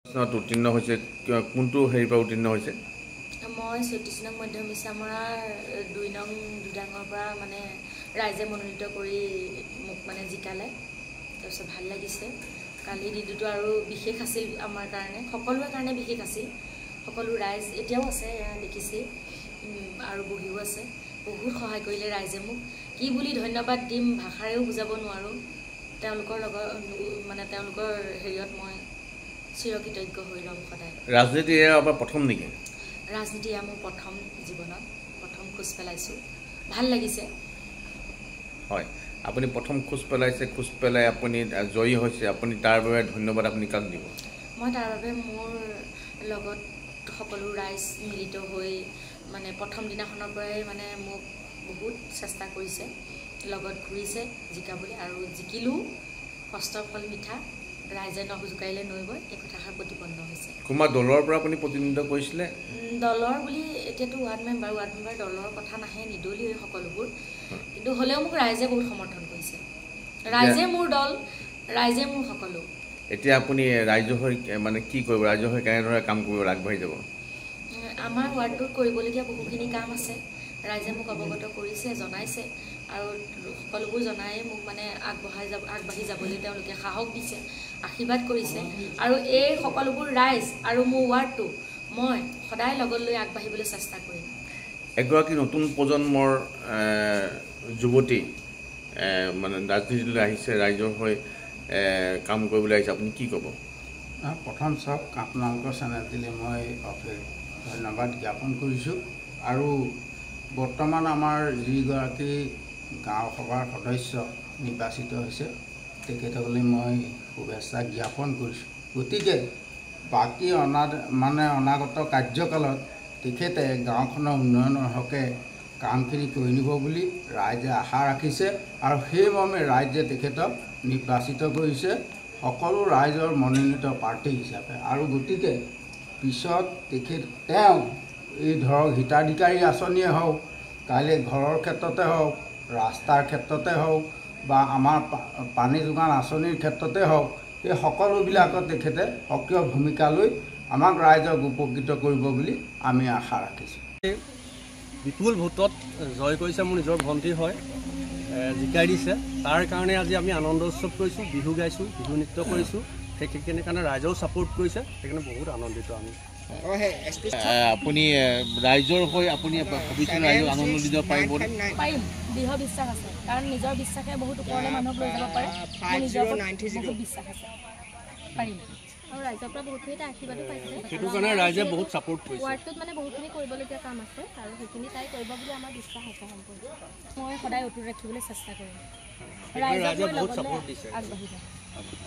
উত্তীৰ্ণ হৈছে কোনটো হেৰিৰ পৰা উত্তীৰ্ণ হৈছে? মই ৩৬ নং মধ্য মিছামৰাৰ ২ নং দুডাঙৰ পৰা মানে ৰাইজে মনোনীত কৰি মোক মানে জিকালে। তাৰপিছত ভাল লাগিছে। কালি দিনটো আৰু বিশেষ আছিল আমাৰ কাৰণে, সকলোৰে কাৰণে বিশেষ আছিল। সকলো ৰাইজ এতিয়াও আছে, দেখিছে আৰু বহিও আছে। বহুত সহায় কৰিলে ৰাইজে মোক। কি বুলি ধন্যবাদ দিম ভাষাৰেও বুজাব নোৱাৰোঁ। তেওঁলোকৰ লগত মানে তেওঁলোকৰ হেৰিয়ত মই চিৰকৃতজ্ঞ হৈ ৰ'ম সদায়। ৰাজনীতি এয়া আপোনাৰ প্ৰথম নেকি? ৰাজনীতি এয়া মোৰ প্ৰথম জীৱনত, প্ৰথম খোজ পেলাইছোঁ। ভাল লাগিছে। হয়, আপুনি প্ৰথম খোজ পেলাইছে, খোজ পেলাই আপুনি জয়ী হৈছে, আপুনি তাৰ বাবে ধন্যবাদ আপুনি কাক দিব? মই তাৰ বাবে মোৰ লগত সকলো ৰাইজ মিলিত হৈ মানে প্ৰথম দিনাখনৰ পৰাই মানে মোক বহুত চেষ্টা কৰিছে, লগত ঘূৰিছে জিকাবলৈ, আৰু জিকিলেও কষ্টৰ ফল মিঠা, ৰাইজে নখ জোকাৰিলে নৈ বয়, এই কথাষাৰ প্ৰতিপন্ন হৈছে। কোনোবা দলৰ পৰা আপুনি প্ৰতিনিধিত্ব কৰিছিলে? দলৰ বুলি এতিয়াতো ৱাৰ্ড মেম্বাৰ দলৰ কথা নাহে, নিদলীয় সকলোবোৰ, কিন্তু হ'লেও মোক ৰাইজে বহুত সমৰ্থন কৰিছে। ৰাইজে মোৰ দল, ৰাইজে মোৰ সকলো। এতিয়া আপুনি ৰাইজৰ হৈ মানে কি কৰিব, ৰাইজৰ হৈ কেনেদৰে কাম কৰিব, আগবাঢ়ি যাব? আমাৰ ৱাৰ্ডটোত কৰিবলগীয়া বহুখিনি কাম আছে। ৰাইজে মোক অৱগত কৰিছে, জনাইছে, আৰু সকলোবোৰ জনাই মোক মানে আগবাঢ়ি যাবলৈ তেওঁলোকে সাহস দিছে, আশীৰ্বাদ কৰিছে। আৰু এই সকলোবোৰ ৰাইজ আৰু মোৰ ৱাৰ্ডটো মই সদায় লগত লৈ আগবাঢ়িবলৈ চেষ্টা কৰিম। এগৰাকী নতুন প্ৰজন্মৰ যুৱতী মানে ৰাজনীতিলৈ আহিছে, ৰাইজৰ হৈ কাম কৰিবলৈ আহিছে, আপুনি কি ক'ব? প্ৰথম চাওক, আপোনালোকৰ চেনেলটিলৈ মই অশেষ ধন্যবাদ জ্ঞাপন কৰিছোঁ। আৰু বৰ্তমান আমাৰ যিগৰাকী গাঁও সভাৰ সদস্য নিৰ্বাচিত হৈছে, তেখেতসকলে মই শুভেচ্ছা জ্ঞাপন কৰিছোঁ। গতিকে বাকী অনাগত কাৰ্যকালত তেখেতে গাঁওখনৰ উন্নয়নৰ হকে কামখিনি কৰি নিব বুলি ৰাইজে আশা ৰাখিছে, আৰু সেইমৰ্মে ৰাইজে তেখেতক নিৰ্বাচিত কৰিছে সকলো ৰাইজৰ মনোনীত প্ৰাৰ্থী হিচাপে। আৰু গতিকে পিছত তেওঁ এই ধৰক হিতাধিকাৰী আঁচনিয়ে হওক, কাইলৈ ঘৰৰ ক্ষেত্ৰতে হওক, ৰাস্তাৰ ক্ষেত্ৰতে হওক, বা আমাৰ পানী যোগান আঁচনিৰ ক্ষেত্ৰতে হওক, এই সকলোবিলাকত তেখেতে সক্ৰিয় ভূমিকা লৈ আমাক ৰাইজক উপকৃত কৰিব বুলি আমি আশা ৰাখিছোঁ। বিপুল ভোটত জয় কৰিছে মোৰ নিজৰ ভণ্টি হয়, জিকাই দিছে। তাৰ কাৰণে আজি আমি আনন্দ উৎসৱ কৰিছোঁ, বিহু গাইছোঁ, বিহু নৃত্য কৰিছোঁ। সেইখিনি কাৰণে ৰাইজেও ছাপোৰ্ট কৰিছে, সেইকাৰণে বহুত আনন্দিত আমি। আপুনি ৰাইজৰ হৈ আপুনি ভৱিষ্যতে ৰাইজক আনন্দ দিব পাৰিব? পাৰিম, দৃঢ় বিশ্বাস আছে, কাৰণ নিজৰ বিশ্বাসে বহুত ওপৰলৈ মানুহক লৈ যাব পাৰে। নিজৰ বহুত বিশ্বাস আছে, পাৰিম। আৰু ৰাইজৰ পৰা বহুতখিনি আশীৰ্বাদো পাইছে, সেইটো কাৰণে ৰাইজে বহুত ছাপোৰ্ট কৰিছে। ৱাৰ্ডটোত মানে বহুতখিনি কৰিবলগীয়া কাম আছে, আৰু সেইখিনি তাই কৰিব বুলি আমাৰ বিশ্বাস আছে সম্পূৰ্ণ। মই সদায় অটুট ৰাখিবলৈ চেষ্টা কৰিম, ৰাইজক মই লগত লৈ আগবাঢ়ি যাম।